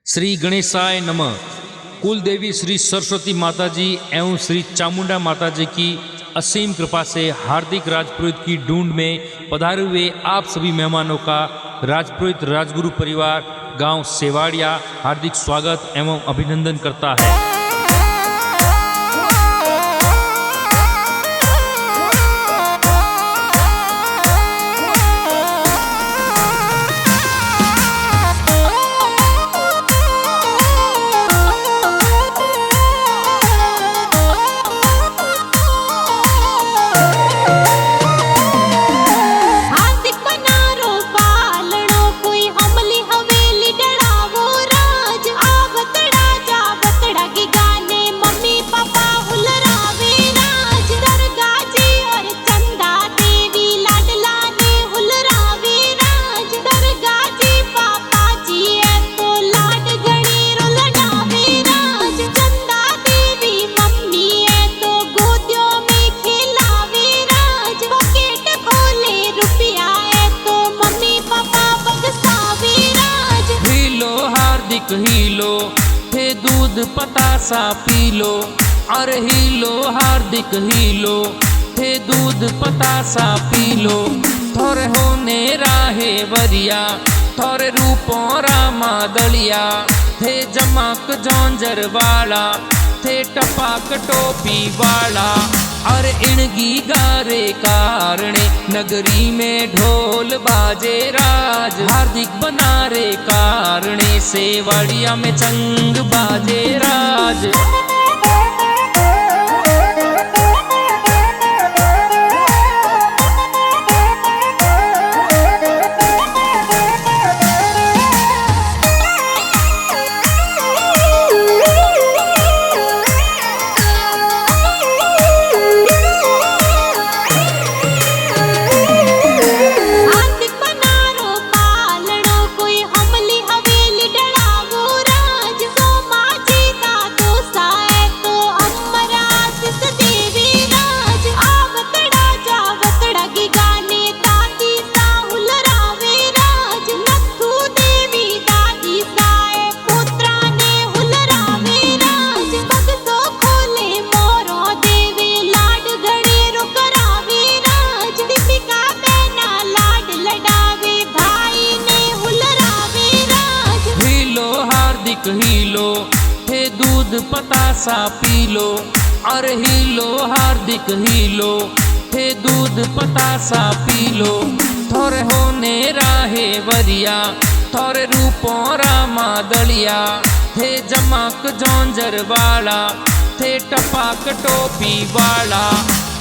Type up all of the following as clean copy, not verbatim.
श्री गणेशाय नमः। कुल देवी श्री सरस्वती माता जी एवं श्री चामुंडा माता जी की असीम कृपा से हार्दिक राजपुरोहित की ढूंढ में पधारे हुए आप सभी मेहमानों का राजपुरोहित राजगुरु परिवार गांव सेवाड़िया हार्दिक स्वागत एवं अभिनंदन करता है। हीलो थे दूध पतासा पी लो, अरे हीलो हार्दिक हीलो थे दूध पतासा पी लो। थोरे होने राहे वरिया थोरे रूपों रामा दलिया थे जमाक जौंजर वाला थे टपाक टोपी वाला। और इणगी गारे कारणे नगरी में ढोल बाजे राज हार्दिक बनारे कारणे सेवाड़िया में चंग बाजे राज। हीलो थे दूध पतासा पी लो, अरे हीलो हार्दिक हीलो थे दूध पतासा पी लो। थोरे होने राहे वरिया थोरे रूपों रामा दलिया थे जमाक जौंजर वाला थे टपाक टोपी वाला।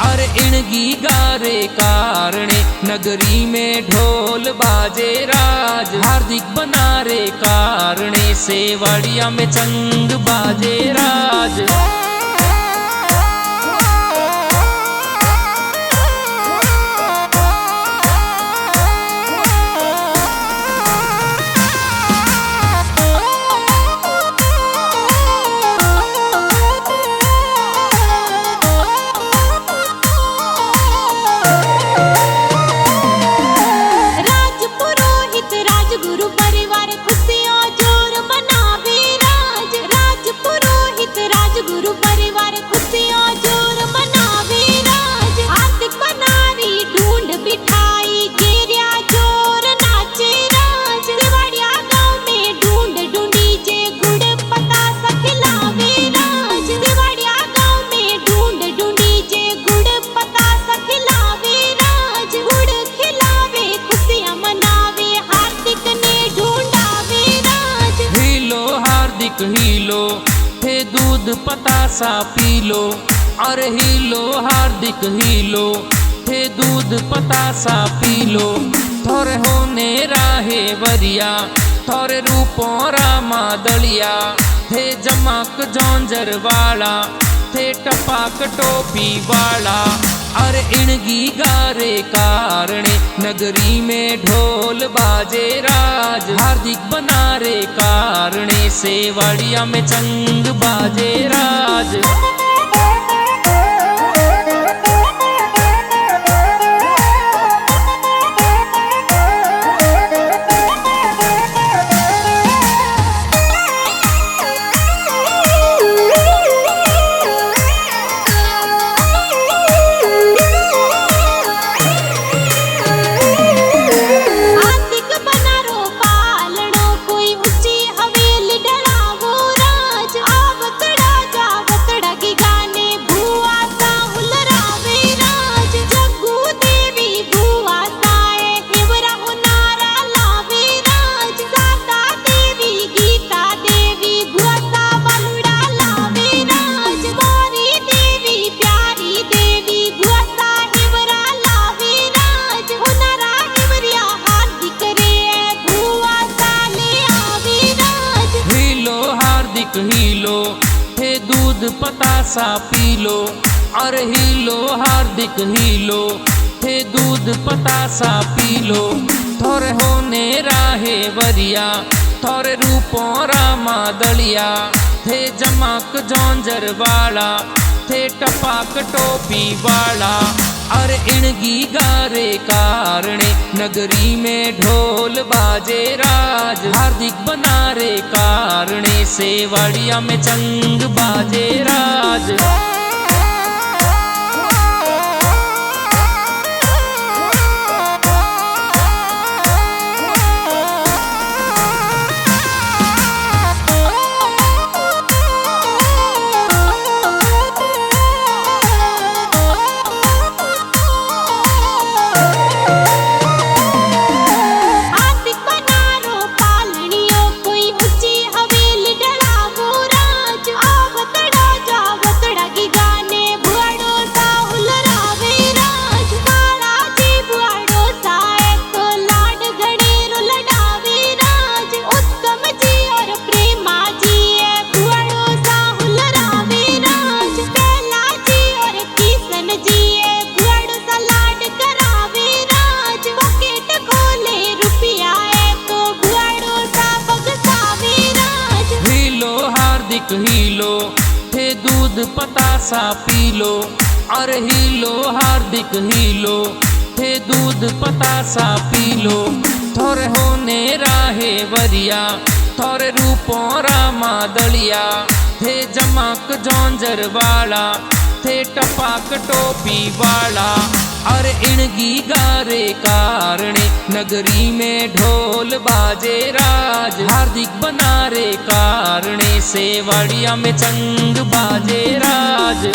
और इणगी गारे कारणे नगरी में ढोल बाजे राज हार्दिक बनारे कारणे सेवाड़िया में चंग बाजे राज। हीलो थे दूध पतासा पी लो, अरे हीलो हार्दिक हीलो थे दूध पतासा पी लो। थोरे होने राहे वरिया थोरे रूपों रामा दलिया थे जमाक जौंजर वाला थे टपाक टोपी वाला। और इणगी गारे कारणे नगरी में ढोल बाजे राज हार्दिक बनारे कारणे सेवाड़िया में चंग बाजे राज। हार्दिक हीलो, हे दूध पतासा पी लो। अरे हीलो हार्दिक हीलो, हे दूध पतासा पी लो। थोरे होने राहे वरिया, थोरे रूपों रामा दलिया, थे जमाक जौंजर वाला, थे टपाक टोपी वाला। अरे इणगी गारे कारणे, नगरी में ढोल बाजे राज। हार्दिक बनारे कारणे, सेवाड़िया में चंग बाजे राज। हीलो, हे दूध पतासा पी लो। अरे हीलो हार्दिक हीलो, हे दूध पतासा पी लो। थोरे होने राहे वरिया, थोरे रूपों रामा दलिया, थे जमाक जौंजर वाला, थे टपाक टोपी वाला। अरे इणगी गारे कारणे, नगरी में ढोल बाजे राज। हार्दिक बनारे कारणे, सेवाड़िया में चंग बाजे राज।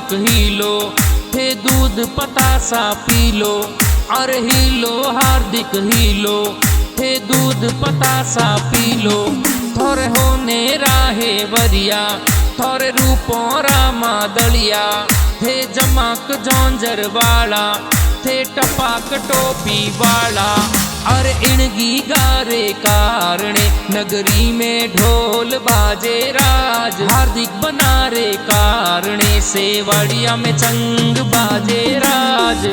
हीलो, हे दूध पतासा पी लो। अरे हीलो हार्दिक हीलो, हे दूध पतासा पी लो। थोरे होने राहे वरिया, थोरे रूपों रामा दलिया, थे जमाक जौंजर वाला, थे टपाक टोपी वाला। अरे इणगी गारे कारणे, नगरी में ढोल बाजे राज। हार्दिक बनारे कारणे, सेवाड़िया में चंग बाजे राज।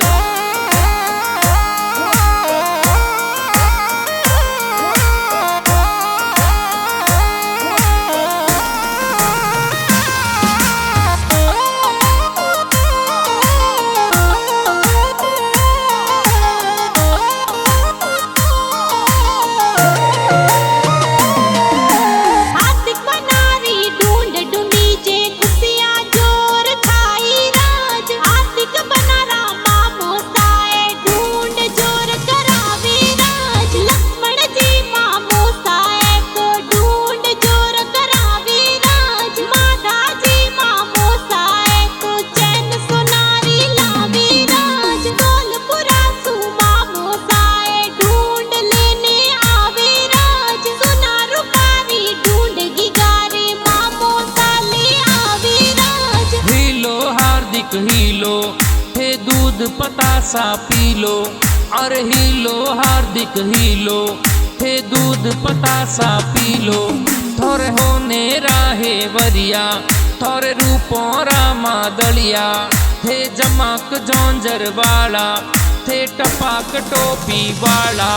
हीलो, हे दूध पतासा पी लो। अरे हीलो हार्दिक हीलो, हे दूध पतासा पी लो। थोरे होने राहे वरिया, थोरे रूपों रामा दलिया, थे जमाक जौंजर वाला, थे टपाक टोपी वाला।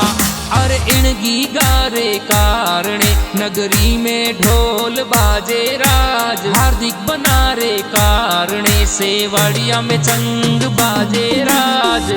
अरे इणगी गारे कारणे, नगरी में ढोल बाजे राज। हार्दिक बनारे कार सेवाड़िया में चंग बाजे राज।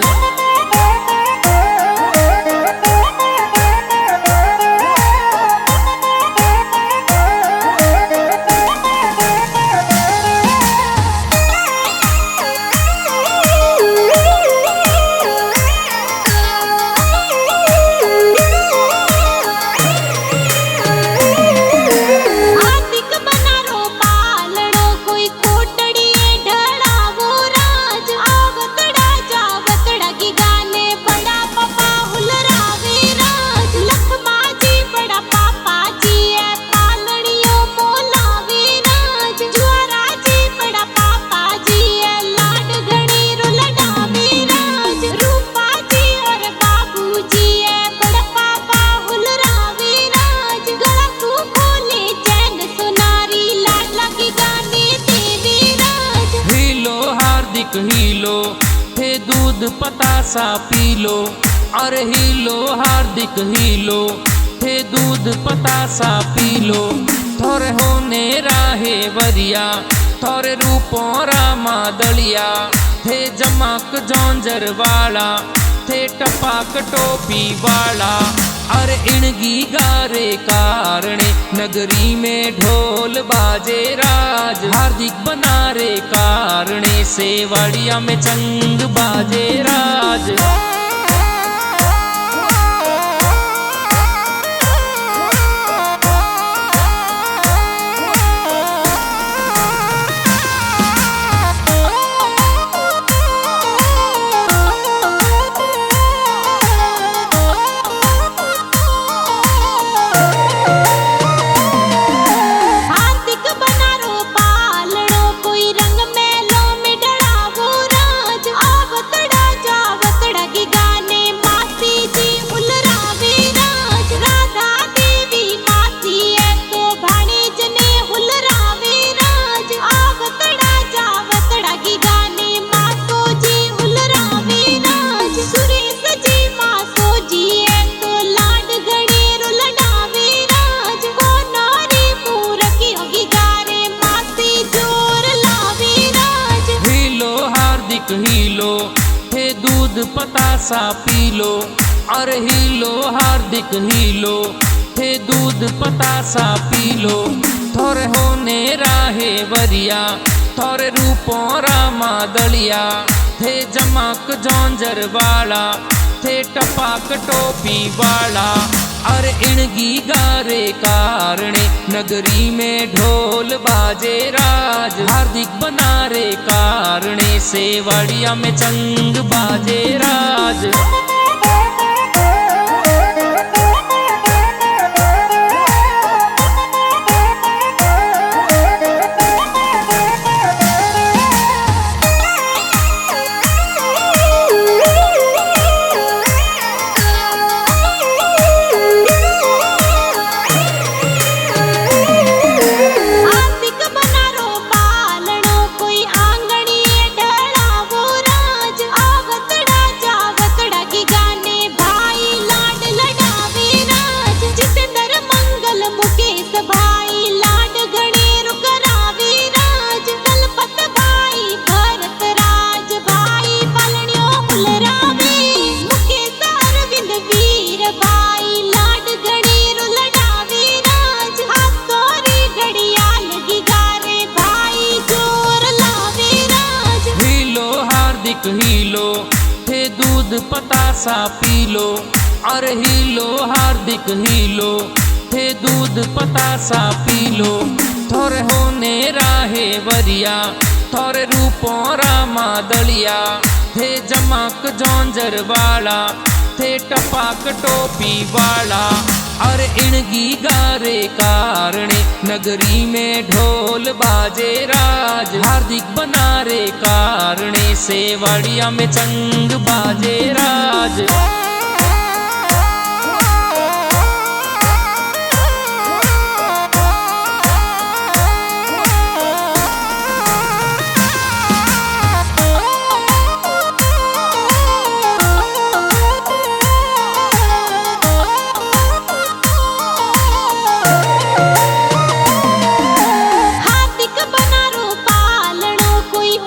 हीलो थे दूध पतासा पीलो, अरे हीलो हार्दिक हीलो थे दूध पतासा पीलो। थोरे होने राहे वरिया थोरे रूपों रामा दलिया, थे जमाक जौंजर वाला थे टपाक टोपी वाला। अरे इणगी गारे कारणे नगरी में ढोल बाजे राज। हार्दिक बनारे कारणे सेवाड़िया में चंग बाजे राज। हीलो थे दूध पतासा पीलो, अरे हीलो हार्दिक हीलो थे दूध पतासा पीलो। थोरे होने राहे वरिया थोरे रूपों रामा दलिया, थे जमाक जौंजर वाला थे टपाक टोपी वाला। अरे इणगी गारे कारणे नगरी में ढोल बाजे राज। हार्दिक बनारे कारणे सेवाड़िया में चंग बाजे राज। हीलो थे दूध पतासा पीलो, अरे हीलो हार्दिक हीलो थे दूध पतासा पीलो। थोरे होने राहे वरिया थोरे रूपों रामा दलिया, थे जमाक जौंजर वाला थे टपाक टोपी वाला। अरे इणगी गारे कारणे नगरी में ढोल बाजे राज। हार्दिक बनारे कारणे सेवाड़िया में चंग बाजे राज। हार्दिक बनारो पालनो कोई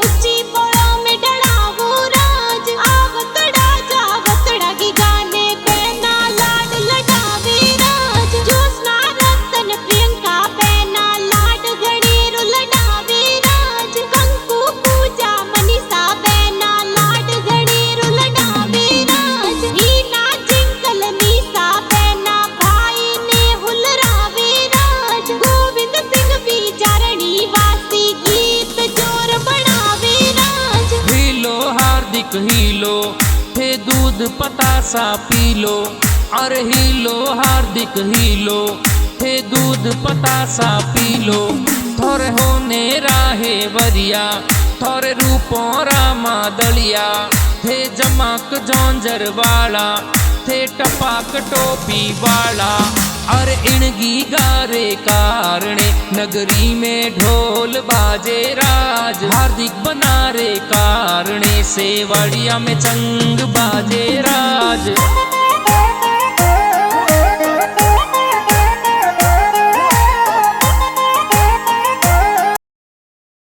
हार्दिक हीलो, थे दूध पतासा पी लो। अरे हीलो हार्दिक हीलो, थे दूध पतासा पी लो। थोरे होने राहे वरिया, थोरे रूपों रामा दलिया, थे जमाक जोंजर वाला, थे टपाक टोपी वाला। अरे इणगी गारे कारणे नगरी में ढोल बाजे राज। हार्दिक बनारे कारणे सेवाड़िया में चंग बाजे राज।